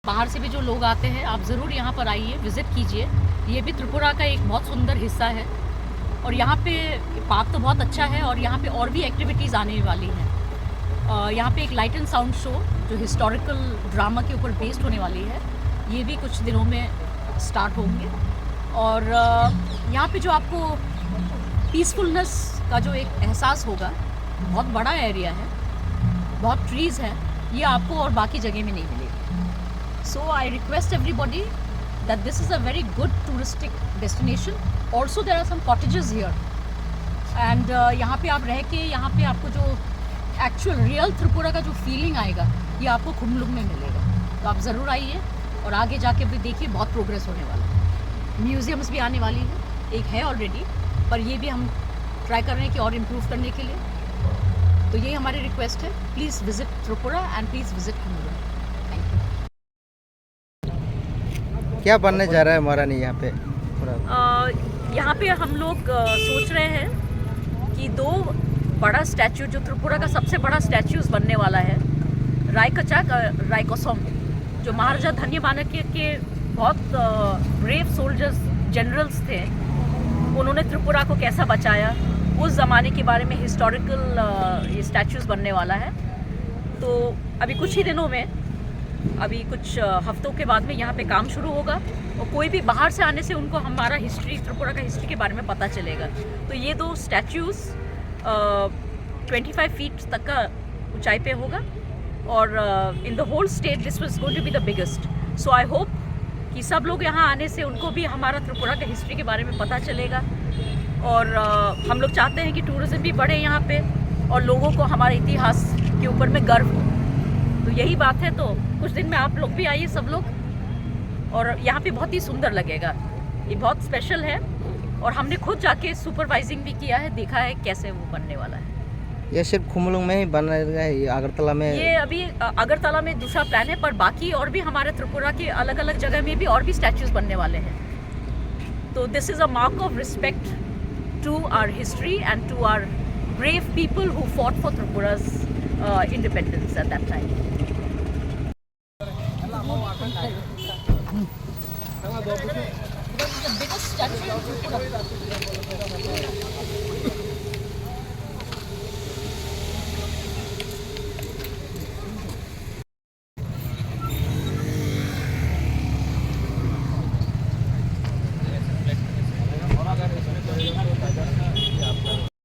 बाहर से भी जो लोग आते हैं आप ज़रूर यहाँ पर आइए, विज़िट कीजिए। ये भी त्रिपुरा का एक बहुत सुंदर हिस्सा है और यहाँ पे पार्क तो बहुत अच्छा है और यहाँ पे और भी एक्टिविटीज़ आने वाली हैं। यहाँ पे एक लाइट एंड साउंड शो जो हिस्टोरिकल ड्रामा के ऊपर बेस्ड होने वाली है, ये भी कुछ दिनों में स्टार्ट होंगे। और यहाँ पे जो आपको पीसफुलनेस का जो एक एहसास होगा, बहुत बड़ा एरिया है, बहुत ट्रीज़ हैं, ये आपको और बाकी जगह में नहीं मिलेगी। So I request everybody that this is a very good touristic destination. Also there are some cottages here. And यहाँ पे आप रह के यहाँ पे आपको जो एक्चुअल रियल त्रिपुरा का जो फीलिंग आएगा ये आपको खुमलुंग में मिलेगा। तो आप ज़रूर आइए और आगे जाके भी देखिए, बहुत प्रोग्रेस होने वाला है। म्यूज़ियम्स भी आने वाली है, एक है ऑलरेडी, पर ये भी हम ट्राई कर रहे हैं कि और इम्प्रूव करने के लिए। तो यही हमारी रिक्वेस्ट है, please visit Tripura and please visit Khumulwng. Thank you. क्या बनने जा रहा है महारानी यहाँ पे? यहाँ पे हम लोग सोच रहे हैं कि दो बड़ा स्टैचू, जो त्रिपुरा का सबसे बड़ा स्टैचूज बनने वाला है, रायकचाक रायकोसम, जो महाराजा धन्य माणक्य के बहुत ब्रेव सोल्जर्स जनरल्स थे, उन्होंने त्रिपुरा को कैसा बचाया उस ज़माने के बारे में हिस्टोरिकल ये स्टैचूज बनने वाला है। तो अभी कुछ ही दिनों में, अभी कुछ हफ्तों के बाद में यहाँ पे काम शुरू होगा और कोई भी बाहर से आने से उनको हमारा हिस्ट्री, त्रिपुरा का हिस्ट्री के बारे में पता चलेगा। तो ये दो स्टैचूज़ 25 फीट तक का ऊंचाई पे होगा और in the whole state this was going to be the biggest. So I hope कि सब लोग यहाँ आने से उनको भी हमारा त्रिपुरा का हिस्ट्री के बारे में पता चलेगा। और हम लोग चाहते हैं कि टूरिज़्म भी बढ़े यहाँ पे और लोगों को हमारे इतिहास के ऊपर में गर्व हो। तो यही बात है। तो कुछ दिन में आप लोग भी आइए, सब लोग, और यहाँ पे बहुत ही सुंदर लगेगा। ये बहुत स्पेशल है और हमने खुद जाके सुपरवाइजिंग भी किया है, देखा है कैसे वो बनने वाला है। ये सिर्फ खुमलुंग में ही बन रहा है, ये अगरतला में? ये अभी अगरतला में दूसरा प्लान है, पर बाकी और भी हमारे त्रिपुरा के अलग अलग जगह में भी और भी स्टैचूज बनने वाले हैं। तो this is a mark of respect to our history and to our brave people who fought for Tripura's independence at that time.